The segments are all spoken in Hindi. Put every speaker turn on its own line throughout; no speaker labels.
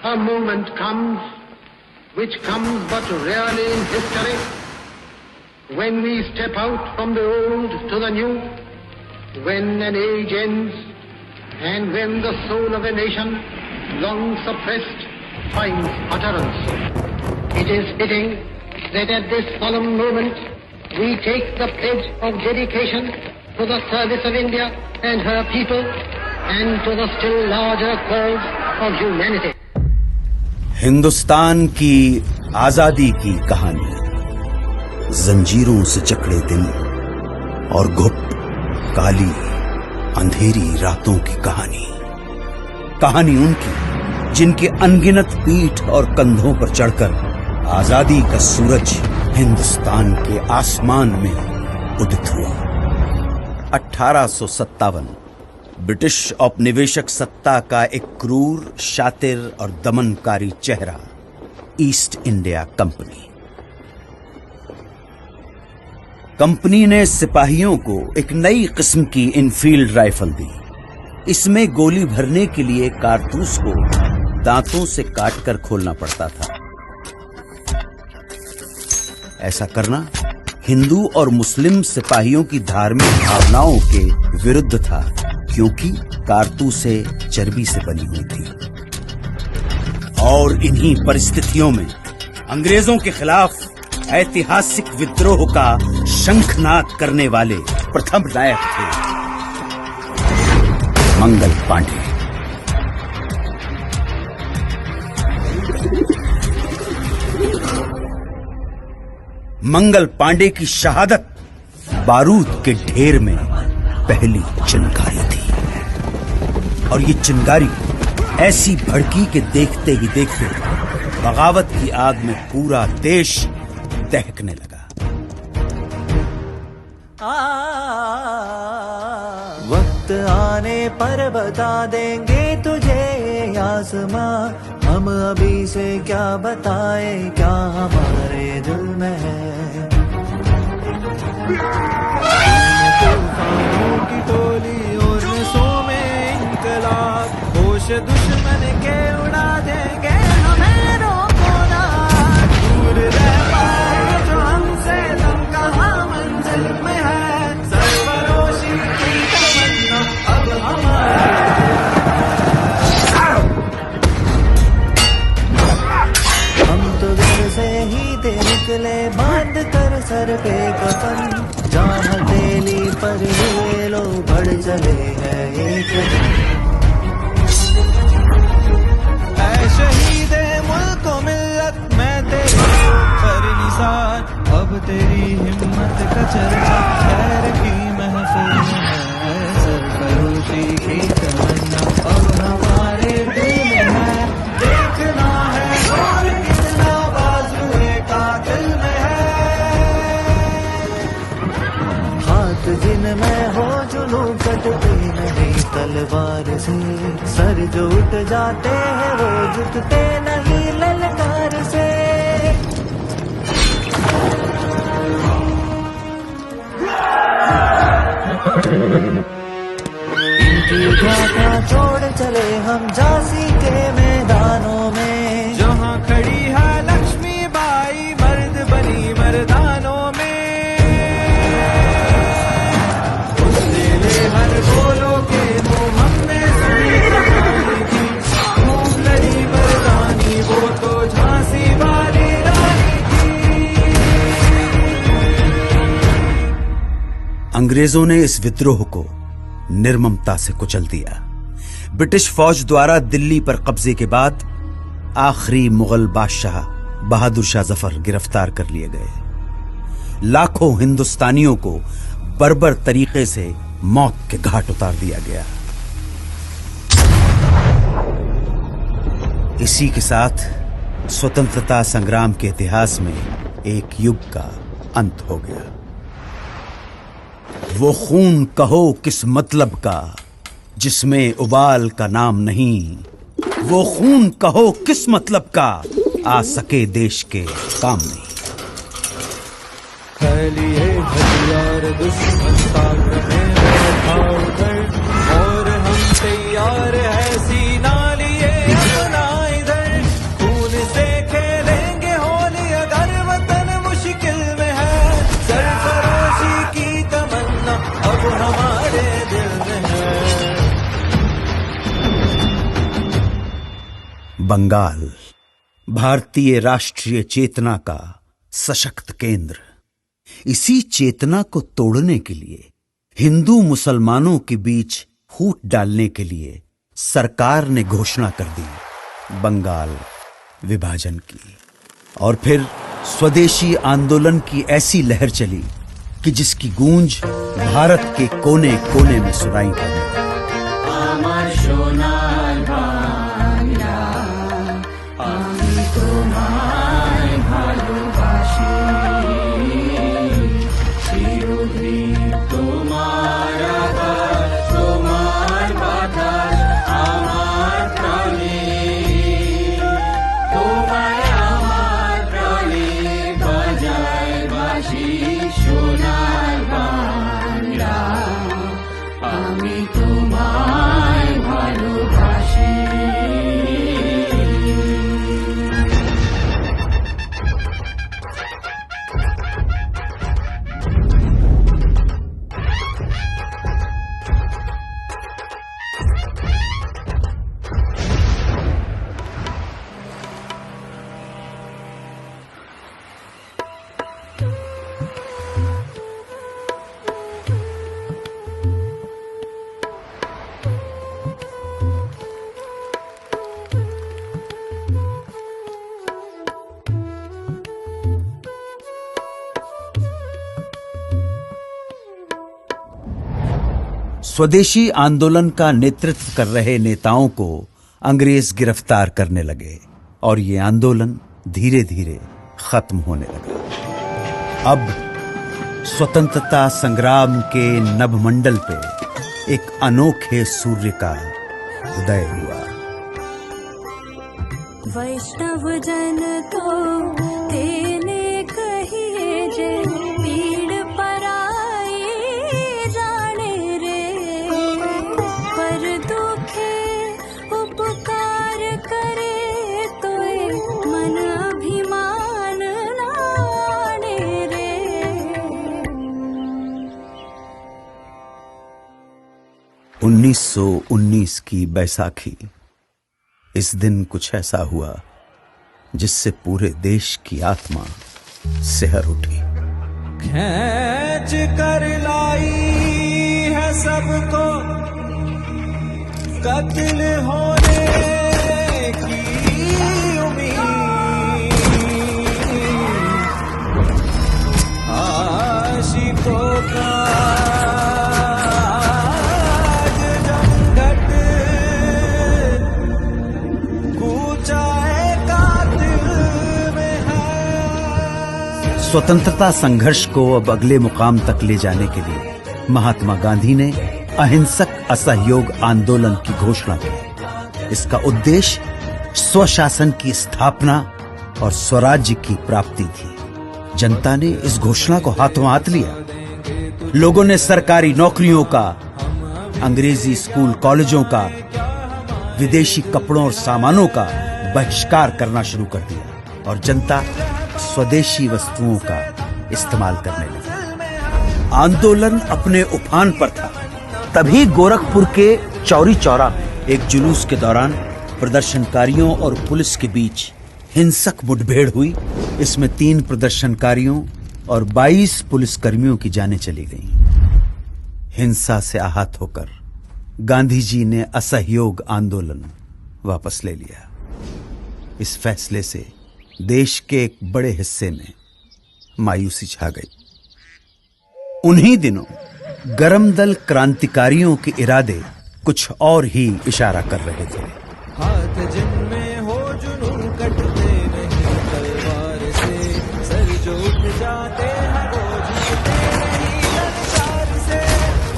A moment comes, which comes but rarely in history, when we step out from the old to the new, when an age ends, and when the soul of a nation, long suppressed, finds utterance. It is fitting that at this solemn moment we take the pledge of dedication to the service of India and her people and to the still larger cause of humanity.
Hindustan की आजादी की कहानी, जंजीरों से जकड़े दिन और घुप काली अंधेरी रातों की कहानी। कहानी उनकी जिनके अनगिनत पीठ और कंधों पर चढ़कर आजादी का सूरज हिंदुस्तान के आसमान में उदित हुआ। 1857 ब्रिटिश औपनिवेशिक सत्ता का एक क्रूर, शातिर और दमनकारी चेहरा, ईस्ट इंडिया कंपनी। कंपनी ने सिपाहियों को एक नई किस्म की इनफील्ड राइफल दी। इसमें गोली भरने के लिए कारतूस को दांतों से काटकर खोलना पड़ता था। ऐसा करना हिंदू और मुस्लिम सिपाहियों की धार्मिक भावनाओं के विरुद्ध था, क्योंकि कारतूसें चर्बी से बनी हुई थी। और इन्हीं परिस्थितियों में अंग्रेजों के खिलाफ ऐतिहासिक विद्रोह का शंखनाद करने वाले प्रथम नायक थे मंगल पांडे। मंगल पांडे की शहादत बारूद के ढेर में पहली चिंगारी थी, और ये चिंगारी ऐसी भड़की के देखते ही देखते बगावत की आग में पूरा देश दहकने लगा।
वक्त आने पर बता देंगे तुझे आसमां, हम अभी से क्या बताए क्या हमारे दिल में है। तूफानों की टोली और नसों में इनकलाब, होश दुश्मन के उड़ा देंगे हमें रोको ना। दूर रह पाए जो हमसे तुम कहाँ मंजिल में है, सरफरोशी की तमन्ना अब हमारी। हम तो घर से ही थे निकले बांध कर सर पे कफन, जहाँ हथेली पर हुए लो बढ़ चले हैं एक। ऐ शहीदे मुल्क मिल्लत मैं तेरी पर निसार, अब तेरी हिम्मत का चर्चा खैर की महफिल में है, सरफरोशी की तमन्ना अब हमारे दिल में है। देखना है और कितना बाजुए कातिल में है, हाथ जिनमें हो जुनू कटते नहीं तलवार से, सर जो उठ जाते हैं वो झुकते नहीं ललकार से। इनकी गाथा छोड़ चले हम झांसी के मैदानों में, जहाँ खड़ी है लक्ष्मी बाई मर्द बनी मर्दानों में। उसने ले हर बोलो के वो हमने सुनी कहानी थी, खूब लड़ी मर्दानी वो तो झांसी वाली रानी थी।
अंग्रेजों ने इस विद्रोह को निर्ममता से कुचल दिया। ब्रिटिश फौज द्वारा दिल्ली पर कब्जे के बाद आखिरी मुगल बादशाह बहादुर शाह जफर गिरफ्तार कर लिए गए। लाखों हिंदुस्तानियों को बर्बर तरीके से मौत के घाट उतार दिया गया। इसी के साथ स्वतंत्रता संग्राम के इतिहास में एक युग का अंत हो गया। वो खून कहो किस मतलब का जिसमें उबाल का नाम नहीं, वो खून कहो किस मतलब का आ सके देश के काम नहीं।
लिए हथियार दुश्मन ताक रहे हैं ठाड़ कर, और हम तैयार है सीना लिए अपना इधर।
बंगाल भारतीय राष्ट्रीय चेतना का सशक्त केंद्र। इसी चेतना को तोड़ने के लिए, हिंदू मुसलमानों के बीच फूट डालने के लिए सरकार ने घोषणा कर दी बंगाल विभाजन की। और फिर स्वदेशी आंदोलन की ऐसी लहर चली कि जिसकी गूंज भारत के कोने कोने में सुनाई पड़ी। स्वदेशी आंदोलन का नेतृत्व कर रहे नेताओं को अंग्रेज गिरफ्तार करने लगे और ये आंदोलन धीरे धीरे खत्म होने लगा। अब स्वतंत्रता संग्राम के नभमंडल पे एक अनोखे सूर्य का उदय हुआ।
वैष्णव जन तो तेने कहिए जे पीड़ पराई जाने रे, पर दुखे उपकार करे तो मन अभिमान लाने रे।
1919 की बैसाखी। इस दिन कुछ ऐसा हुआ जिससे पूरे देश की आत्मा सिहर उठी।
खींच कर लाई है सबको कत्ल होने की उम्मीद, आशिकों का
स्वतंत्रता संघर्ष को अब अगले मुकाम तक ले जाने के लिए महात्मा गांधी ने अहिंसक असहयोग आंदोलन की घोषणा की। इसका उद्देश्य स्वशासन की स्थापना और स्वराज्य की प्राप्ति थी। जनता ने इस घोषणा को हाथों हाथ लिया। लोगों ने सरकारी नौकरियों का, अंग्रेजी स्कूल कॉलेजों का, विदेशी कपड़ों और सामानों का बहिष्कार करना शुरू कर दिया और जनता स्वदेशी वस्तुओं का इस्तेमाल करने लगी। आंदोलन अपने उफान पर था। तभी गोरखपुर के चौरी चौरा में एक जुलूस के दौरान प्रदर्शनकारियों और पुलिस के बीच हिंसक मुठभेड़ हुई। इसमें 3 प्रदर्शनकारियों और 22 पुलिसकर्मियों की जानें चली गईं। हिंसा से आहत होकर गांधी जी ने असहयोग आंदोलन वापस ले लिया। इस फैसले से देश के एक बड़े हिस्से में मायूसी छा गई। उन्हीं दिनों गरम दल क्रांतिकारियों के इरादे कुछ और ही इशारा कर रहे थे।
हाथ जिनमें हो जुनून कटते नहीं तलवार से, सर जो उठ जाते हैं वो झुकते नहीं ललकार से,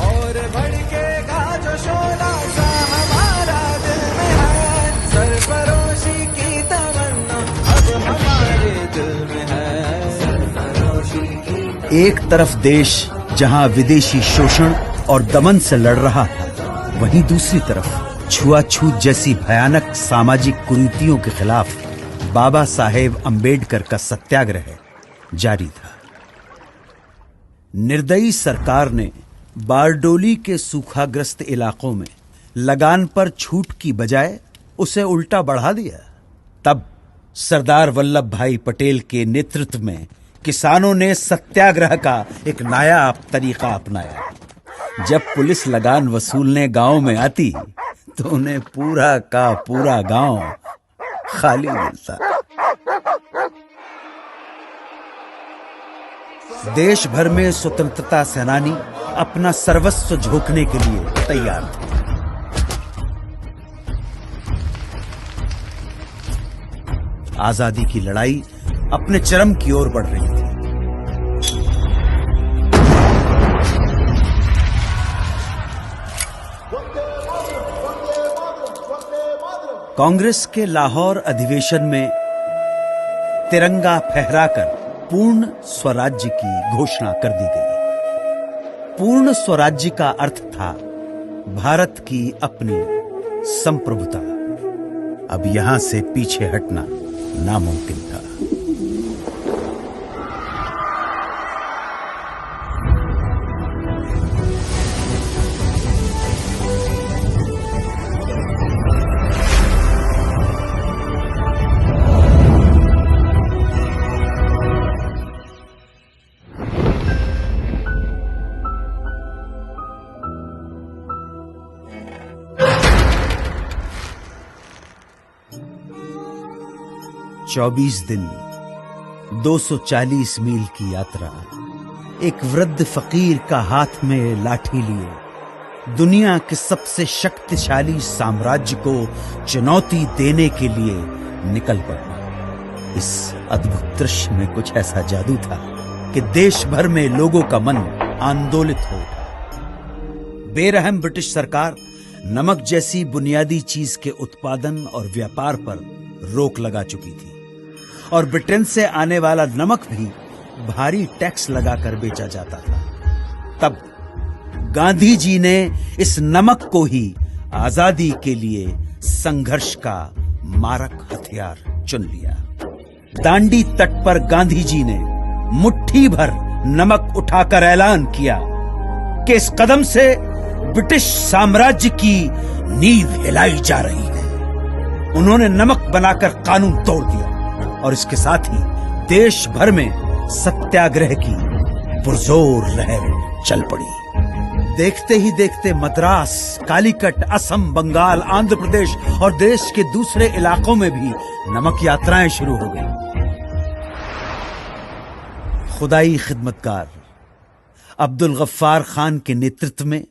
और भड़केगा जो शोला सा हमारा दिल में है, सरफरोशी की तमन्ना अब हमारे दिल में है, सरफरोशी की।
एक तरफ देश जहां विदेशी शोषण और दमन से लड़ रहा था, वहीं दूसरी तरफ छुआछूत जैसी भयानक सामाजिक कुरीतियों के खिलाफ बाबा साहेब अंबेडकर का सत्याग्रह जारी था। निर्दयी सरकार ने बारडोली के सूखाग्रस्त इलाकों में लगान पर छूट की बजाय उसे उल्टा बढ़ा दिया। तब सरदार वल्लभ भाई पटेल के नेतृत्व में किसानों ने सत्याग्रह का एक नायाब तरीका अपनाया। जब पुलिस लगान वसूलने गांव में आती तो उन्हें पूरा का पूरा गांव खाली मिलता। देश भर में स्वतंत्रता सेनानी अपना सर्वस्व झोंकने के लिए तैयार थे। आजादी की लड़ाई अपने चरम की ओर बढ़ रही थी। कांग्रेस के लाहौर अधिवेशन में तिरंगा फहराकर पूर्ण स्वराज्य की घोषणा कर दी गई। पूर्ण स्वराज्य का अर्थ था भारत की अपनी संप्रभुता। अब यहां से पीछे हटना नामुमकिन था। चौबीस दिन 240 मील की यात्रा, एक वृद्ध फकीर का हाथ में लाठी लिए दुनिया के सबसे शक्तिशाली साम्राज्य को चुनौती देने के लिए निकल पड़ना। इस अद्भुत दृश्य में कुछ ऐसा जादू था कि देश भर में लोगों का मन आंदोलित हो उठा। बेरहम ब्रिटिश सरकार नमक जैसी बुनियादी चीज के उत्पादन और व्यापार पर रोक लगा चुकी थी और ब्रिटेन से आने वाला नमक भी भारी टैक्स लगाकर बेचा जाता था। तब गांधी जी ने इस नमक को ही आजादी के लिए संघर्ष का मारक हथियार चुन लिया। दांडी तट पर गांधी जी ने मुट्ठी भर नमक उठाकर ऐलान किया कि इस कदम से ब्रिटिश साम्राज्य की नींव हिलाई जा रही है। उन्होंने नमक बनाकर कानून तोड़ दिया और इसके साथ ही देश भर में सत्याग्रह की पुरजोर लहर चल पड़ी। देखते ही देखते मद्रास, कालीकट, असम, बंगाल, आंध्र प्रदेश और देश के दूसरे इलाकों में भी नमक यात्राएं शुरू हो गई। खुदाई खिदमतकार अब्दुल गफ्फार खान के नेतृत्व में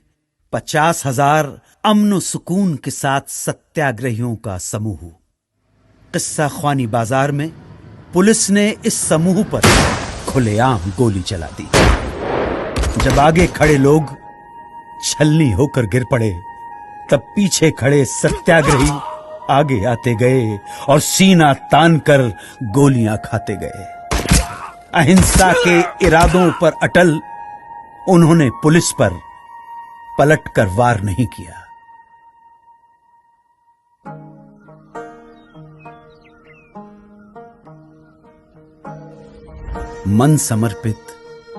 50,000 अमन व सुकून के साथ सत्याग्रहियों का समूह। किस्सा ख्वानी बाजार में पुलिस ने इस समूह पर खुलेआम गोली चला दी। जब आगे खड़े लोग छलनी होकर गिर पड़े, तब पीछे खड़े सत्याग्रही आगे आते गए और सीना तानकर गोलियां खाते गए। अहिंसा के इरादों पर अटल उन्होंने पुलिस पर पलटकर वार नहीं किया। मन समर्पित,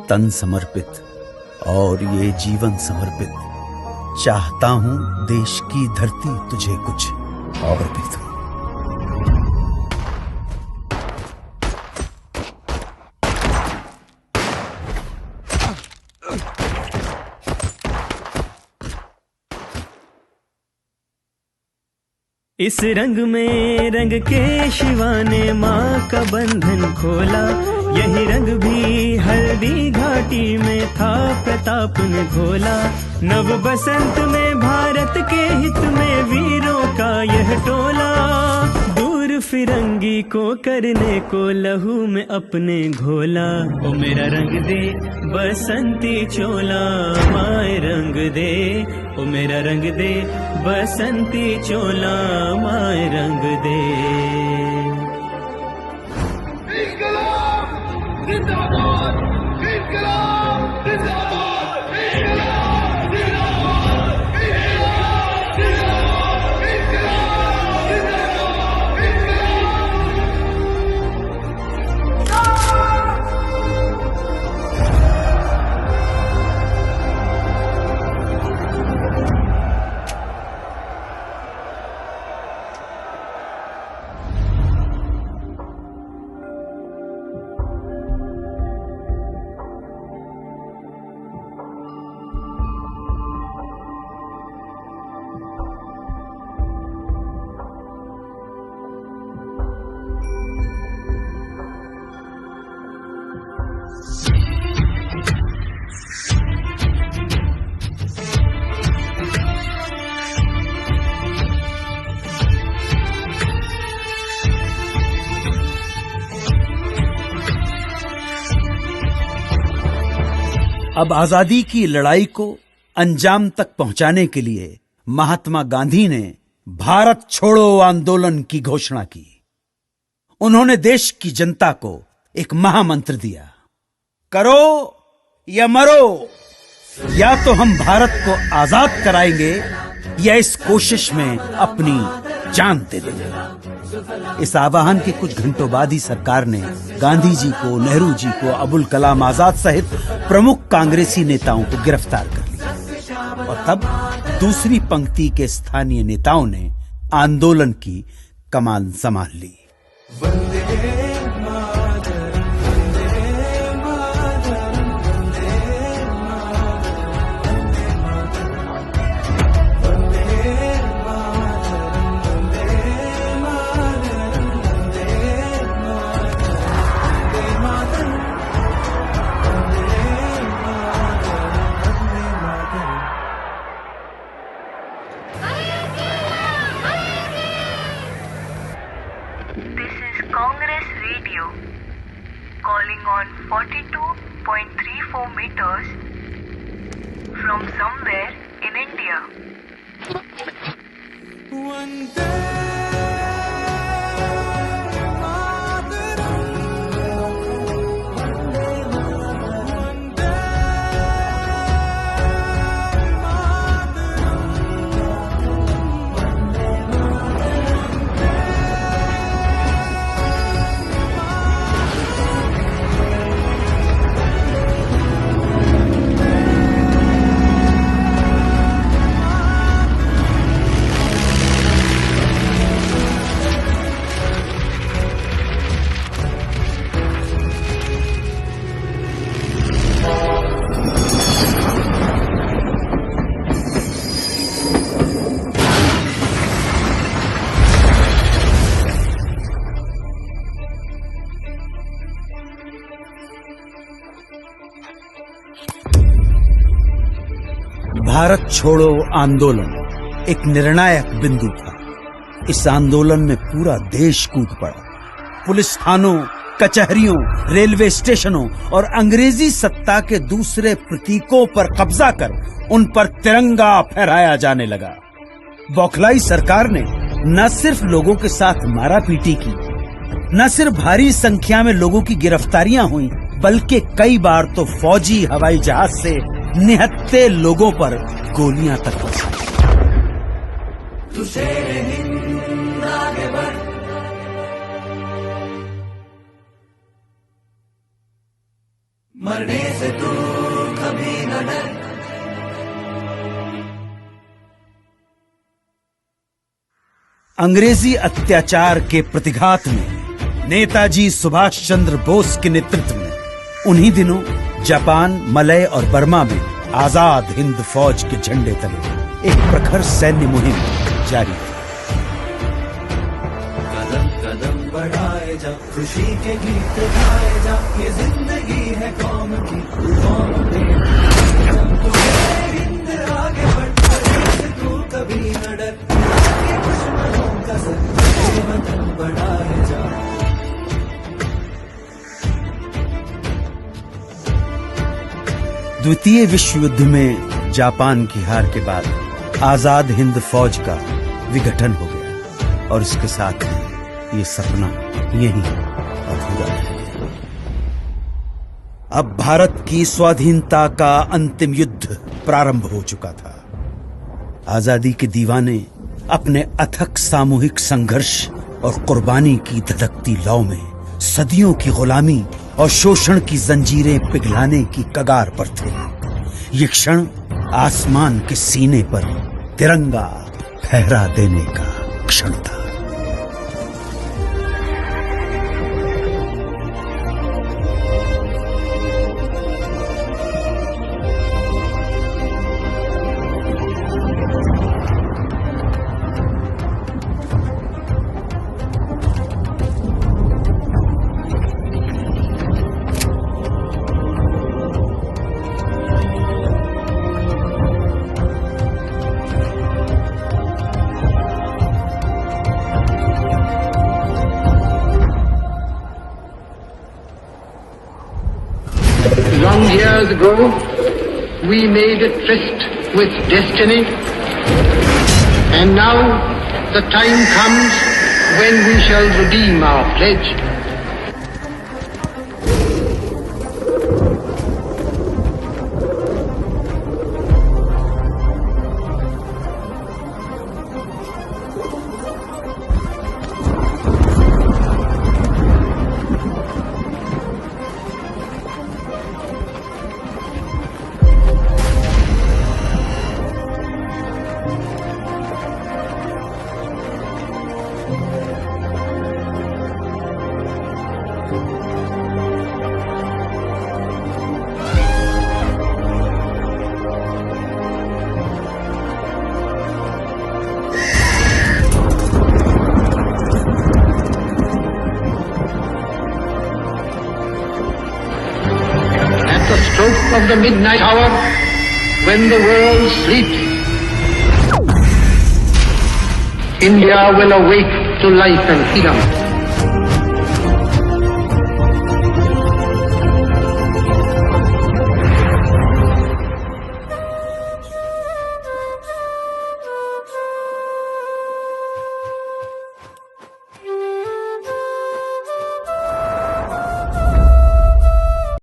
तन समर्पित और ये जीवन समर्पित, चाहता हूं देश की धरती तुझे कुछ और भी दूं।
इस रंग में रंग के शिवा ने माँ का बंधन खोला, यही रंग भी हल्दी घाटी में था प्रताप ने घोला। नव बसंत में भारत के हित में वीरों का यह टोला, दूर फिरंगी को करने को लहू में अपने घोला। ओ मेरा रंग दे बसंती चोला माए रंग दे, ओ मेरा रंग दे बसंती चोला माए रंग दे।
जिंदाबाद इंकलाब, जिंदाबाद इंकलाब, जिंदाबाद इंकलाब, जिंदाबाद इंकलाब, जिंदाबाद
अब आजादी की लड़ाई को अंजाम तक पहुंचाने के लिए महात्मा गांधी ने भारत छोड़ो आंदोलन की घोषणा की। उन्होंने देश की जनता को एक महामंत्र दिया, करो या मरो, या तो हम भारत को आजाद कराएंगे या इस कोशिश में अपनी जान दे देंगे। इस आह्वान के कुछ घंटों बाद ही सरकार ने गांधी जी को, नेहरू जी को, अबुल कलाम आजाद सहित प्रमुख कांग्रेसी नेताओं को गिरफ्तार कर लिया और तब दूसरी पंक्ति के स्थानीय नेताओं ने आंदोलन की कमान संभाल ली।
This is Congress Radio calling on 42.34 meters from somewhere in India.
Bharat छोड़ो आंदोलन एक निर्णायक बिंदु था। इस आंदोलन में पूरा देश कूद पड़ा। पुलिस थानों, कचहरियों, रेलवे स्टेशनों और अंग्रेजी सत्ता के दूसरे प्रतीकों पर कब्जा कर उन पर तिरंगा फहराया जाने लगा। बौखलाई सरकार ने न सिर्फ लोगों के साथ मारापीटी की, न सिर्फ भारी संख्या में लोगों की गिरफ्तारियां हुई, बल्कि कई बार तो फौजी हवाई जहाज से निहत्थे लोगों पर गोलियां तक बरसाई।
मरने से तू कभी न डर।
अंग्रेजी अत्याचार के प्रतिघात में नेताजी सुभाष चंद्र बोस के नेतृत्व में उन्हीं दिनों जापान, मलय और बर्मा में आजाद हिंद फौज के झंडे तले एक प्रखर सैन्य मुहिम जारी थी।
कदम कदम बढ़ाए जा, खुशी के गीत गाए जा, ये जिंदगी है कौम की, कौम दे तू हिंद आगे बढ़, तू कभी न डर, ये दुश्मनों का सर, ये वतन बढ़ाए जा।
द्वितीय विश्व युद्ध में जापान की हार के बाद आजाद हिंद फौज का विघटन हो गया और इसके साथ ही ये सपना यहीं अधूरा रह गया। अब भारत की स्वाधीनता का अंतिम युद्ध प्रारंभ हो चुका था। आजादी के दीवाने अपने अथक सामूहिक संघर्ष और कुर्बानी की धधकती लौ में सदियों की गुलामी और शोषण की जंजीरें पिघलाने की कगार पर थे। ये क्षण आसमान के सीने पर तिरंगा फहरा देने का क्षण था।
Long years ago, we made a tryst with destiny, and now the time comes when we shall redeem our pledge. At the stroke of the midnight hour, when the world sleeps, India will awake to life and freedom.